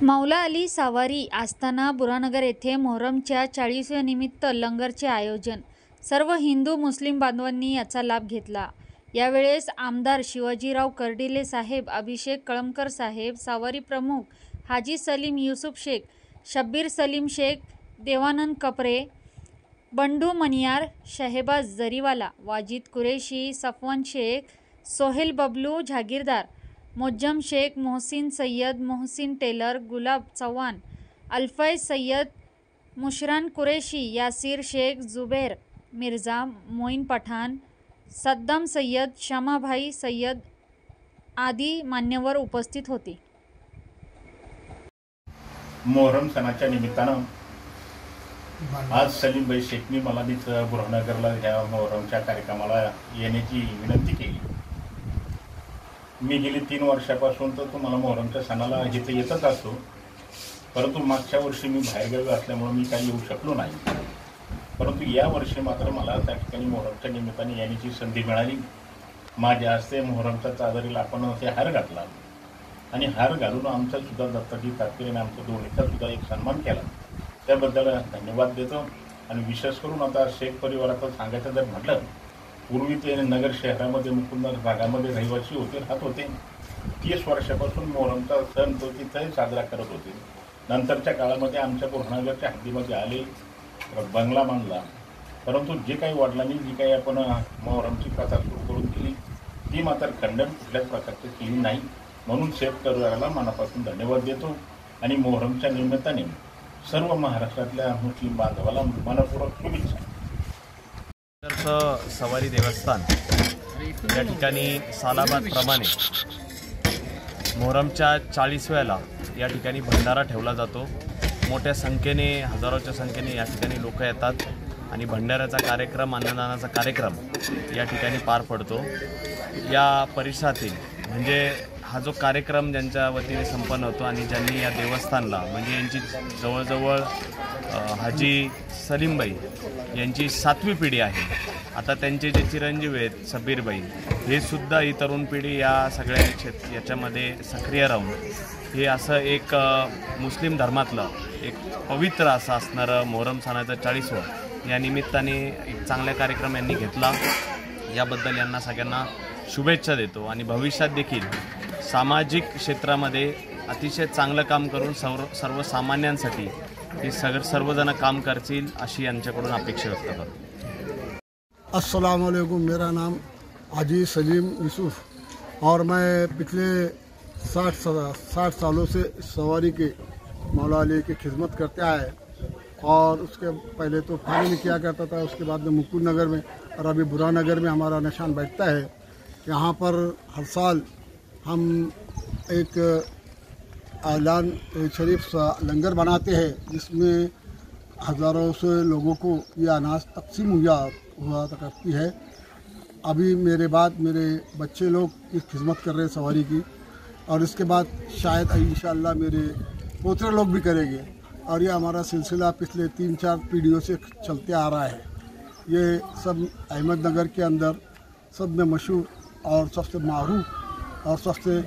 मौला अली सावारी आस्थाना बुरानगर येथे मोहरमच्या 40व्या निमित्त लंगरचे आयोजन। सर्व हिंदू मुस्लिम बांधवांनी याचा लाभ घेतला। यावेळेस आमदार शिवाजीराव कर्डिले साहेब, अभिषेक कळमकर साहेब, सावारी प्रमुख हाजी सलीम युसुफ शेख, शब्बीर सलीम शेख, देवानंद कपरे, बंडू मनियार, शहेबाज जरीवाला, वाजिद कुरेशी, सफवान शेख, सोहेल बबलू जागीरदार, मोज्जम शेख, मोहसिन सय्यद, मोहसिन टेलर, गुलाब चव्हाण, अल्फैज सय्यद, मुशरान कुरेशी, यासिर शेख, जुबैर मिर्जा, मोइन पठाण, सद्दाम सय्यद, शमाभाई सय्यद आदी मान्यवर उपस्थित होते। मोहरम सणाच्या निमित्तानं आज सलीमभाई शेखनी मला बुरानगरला ह्या मोहरमच्या कार्यक्रमाला येण्याची विनंती केली। मी गेली 3 वर्षापासून तर तुम्हाला मोहरमच्या सणाला इथे येतच असतो, परंतु मागच्या वर्षी मी बाहेरगावी असल्यामुळे मी काही येऊ शकलो नाही। परंतु या वर्षी मात्र मला त्या ठिकाणी मोहरमच्या निमित्ताने येण्याची संधी मिळाली। माझ्या हस्ते मोहरमच्या चादरीला आपण ते हार घातला आणि हार घालून आमचा सुद्धा दत्ताजी तात्पर्याने आमच्या दोन्हीचा सुद्धा एक सन्मान केला। त्याबद्दल धन्यवाद देतो। आणि विशेष करून आता शेख परिवाराचं सांगायचं जर म्हटलं, पूर्वी ते नगर शहरामध्ये मुकुंद भागामध्ये रहिवासी होते, राहत होते। 30 वर्षापासून मोहरमचा सण तो तिथे साजरा करत होते। नंतरच्या काळामध्ये आमच्या बुरानगरच्या हद्दीमध्ये आले, बंगला बांधला, परंतु जे काही वडिलांनी जी काही आपण मोहरमची प्रथा सुरू करून दिली ती मात्र खंडन कुठल्याच प्रकारची केली नाही। म्हणून शेख परिवाराला मनापासून धन्यवाद देतो आणि मोहरमच्या निमित्ताने सर्व महाराष्ट्रातल्या मुस्लिम बांधवाला मनपूर्वक शुभेच्छा। सवारी देवस्थान या ठिकाणी सालाबादप्रमाणे मोहरमच्या 40व्याला या ठिकाणी भंडारा ठेवला जातो। मोठ्या संख्येने, हजारोच्या संख्येने या ठिकाणी लोक येतात आणि भंडाऱ्याचा कार्यक्रम, अन्नदानाचा कार्यक्रम या ठिकाणी पार पडतो। या परिसरातील म्हणजे हा जो कार्यक्रम ज्यांच्या वतीने संपन्न होतो आणि ज्यांनी या देवस्थानला म्हणजे यांची जवळजवळ हाजी सलीमभाई यांची 7वी पिढी आहे। आता त्यांचे जे चिरंजीव आहेत शब्बीरभाई, हे सुद्धा ही तरुण पिढी या सगळ्या याच्यामध्ये सक्रिय राहून हे असं एक मुस्लिम धर्मातलं एक पवित्र असं असणारं मोहरम सणाचं 40वं या निमित्ताने एक चांगला कार्यक्रम यांनी घेतला। याबद्दल यांना सगळ्यांना शुभेच्छा देतो आणि भविष्यात देखील सामाजिक क्षेत्रामध्ये अतिशय चांगलं काम करून सर्वसामान्यांसाठी हे सर्वजण काम करतील अशी यांच्याकडून अपेक्षा व्यक्त करतो। अस्सलाम वालेकुम, मेरा नाम हाजी सलीम यूसुफ और मैं पिछले 60 सालों से सवारी के मौला अली की खिदमत करते आए और उसके पहले तो फानी में किया करता था, उसके बाद में मुकुंद नगर में और अभी बुरानगर में हमारा निशान बैठता है। यहाँ पर हर साल हम एक ऐलान शरीफ लंगर बनाते हैं जिसमें हज़ारों से लोगों को ये अनाज तकसीम हुआ करती है। अभी मेरे बाद मेरे बच्चे लोग इस खिदमत कर रहे हैं सवारी की, और इसके बाद शायद इंशाअल्लाह मेरे पोते लोग भी करेंगे। और ये हमारा सिलसिला पिछले 3-4 पीढ़ियों से चलते आ रहा है। ये सब अहमदनगर के अंदर सब में मशहूर और सबसे मारूफ और सबसे